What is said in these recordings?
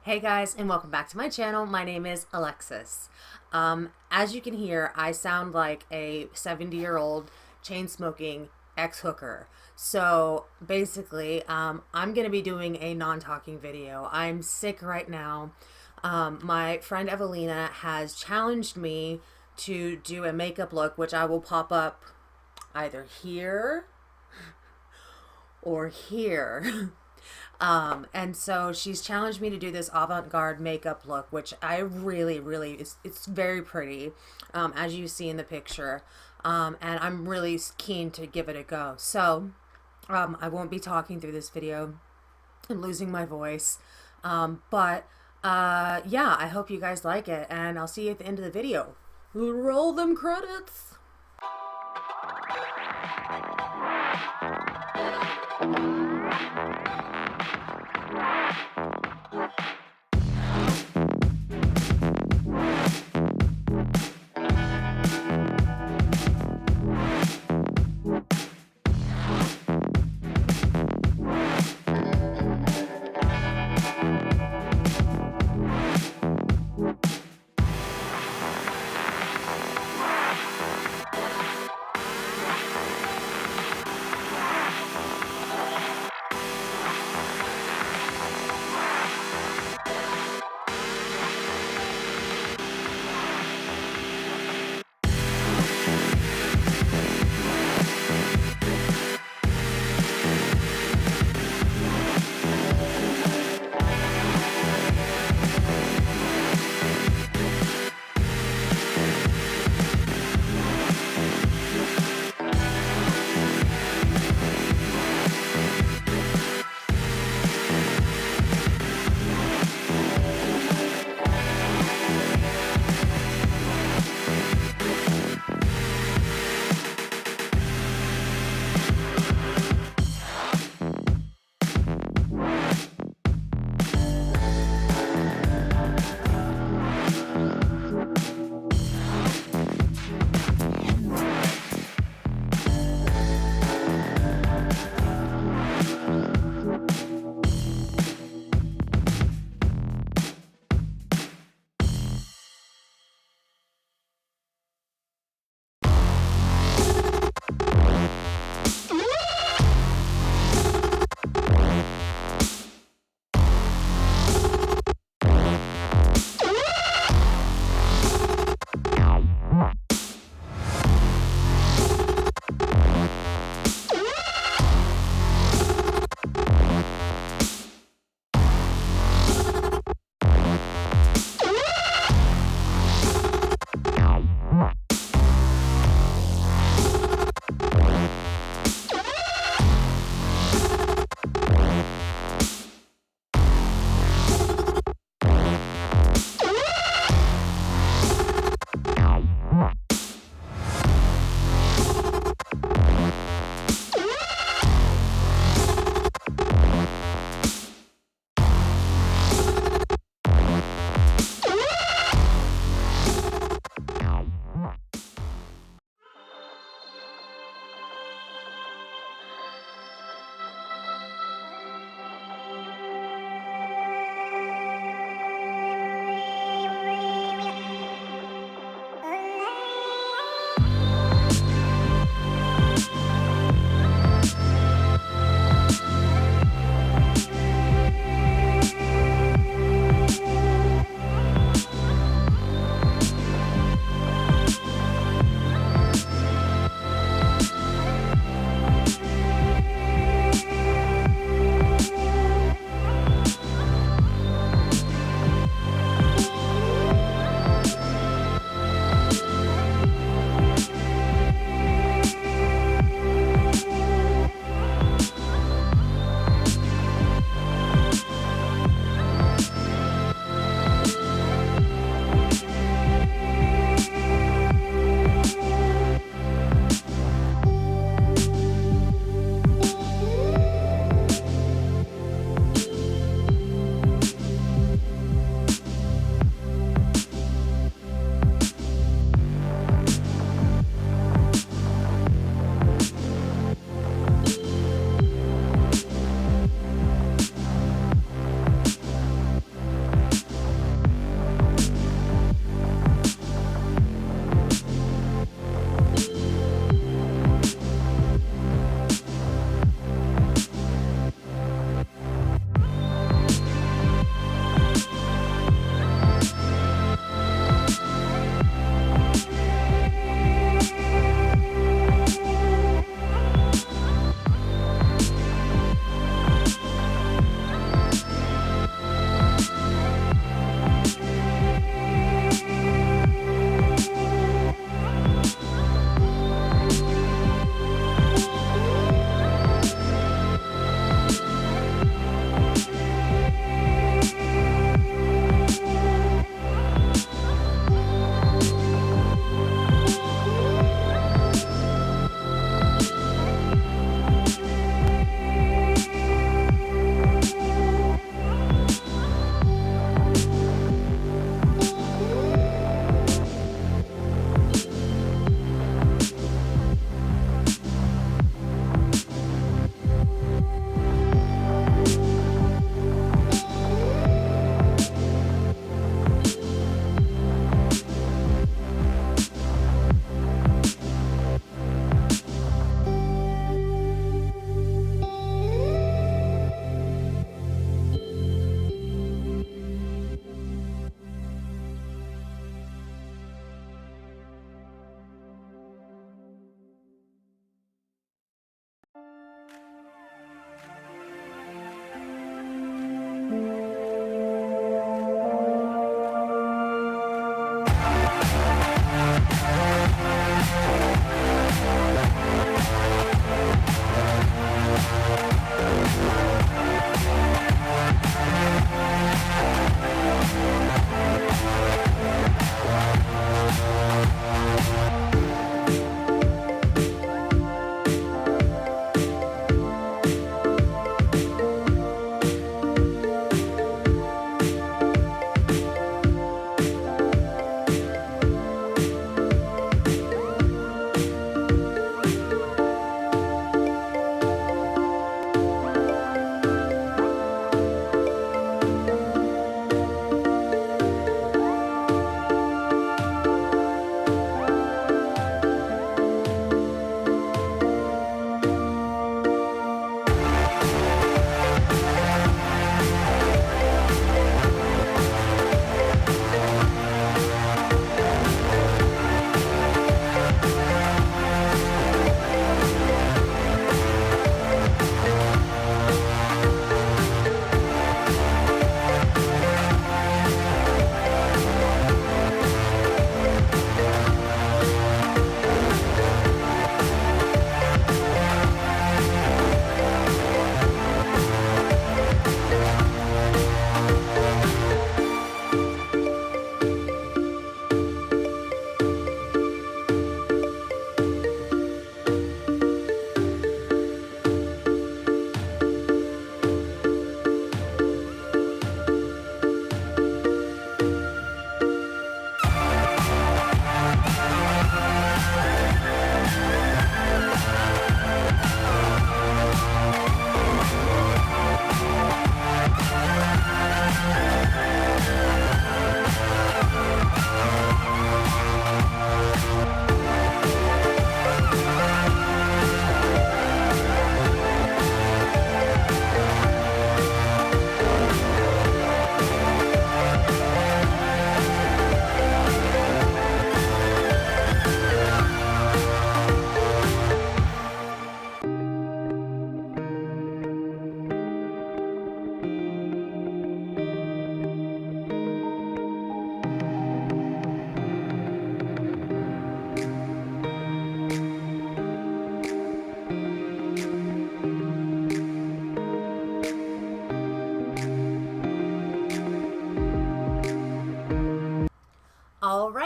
Hey guys, and welcome back to my channel. My name is Alexis. As you can hear, I sound like a 70-year-old chain-smoking ex-hooker. So basically, I'm going to be doing a non-talking video. I'm sick right now. My friend Evelina has challenged me to do a makeup look, which I will pop up either here or here. And so she's challenged me to do this avant-garde makeup look, which I really, it's very pretty, as you see in the picture. And I'm really keen to give it a go. So, I won't be talking through this video. I'm losing my voice. Yeah, I hope you guys like it, and I'll see you at the end of the video. Roll them credits.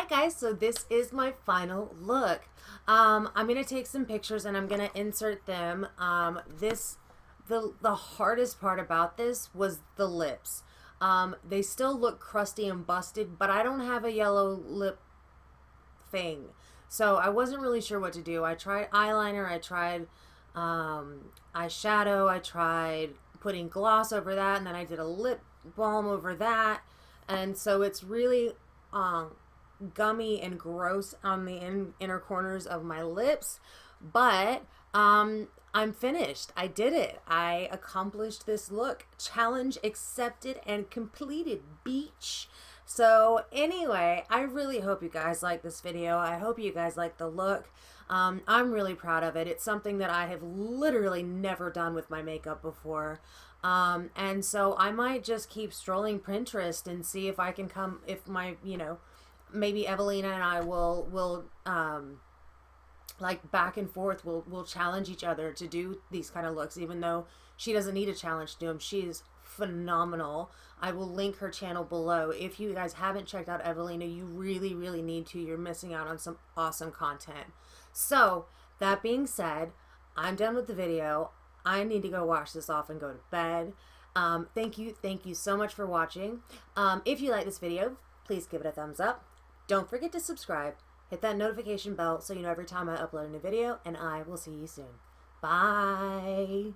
Alright guys, so this is my final look. I'm going to take some pictures and I'm going to insert them. The hardest part about this was the lips. They still look crusty and busted, but I don't have a yellow lip thing. So I wasn't really sure what to do. I tried eyeliner, I tried eyeshadow, I tried putting gloss over that, and then I did a lip balm over that. And so it's really gummy and gross on the inner corners of my lips, but I'm finished. I did it. I accomplished this look. Challenge accepted and completed, beach. So anyway, I really hope you guys like this video. I hope you guys like the look. I'm really proud of it. It's something that I have literally never done with my makeup before. And so I might just keep strolling Pinterest and see if I can come, if my, maybe Evelina and I will like back and forth, we'll challenge each other to do these kind of looks, even though she doesn't need a challenge to do them. She is phenomenal. I will link her channel below. If you guys haven't checked out Evelina, you really, really need to. You're missing out on some awesome content. So that being said, I'm done with the video. I need to go wash this off and go to bed. Thank you so much for watching. If you like this video, please give it a thumbs up. Don't forget to subscribe. Hit that notification bell so you know every time I upload a new video, and I will see you soon. Bye.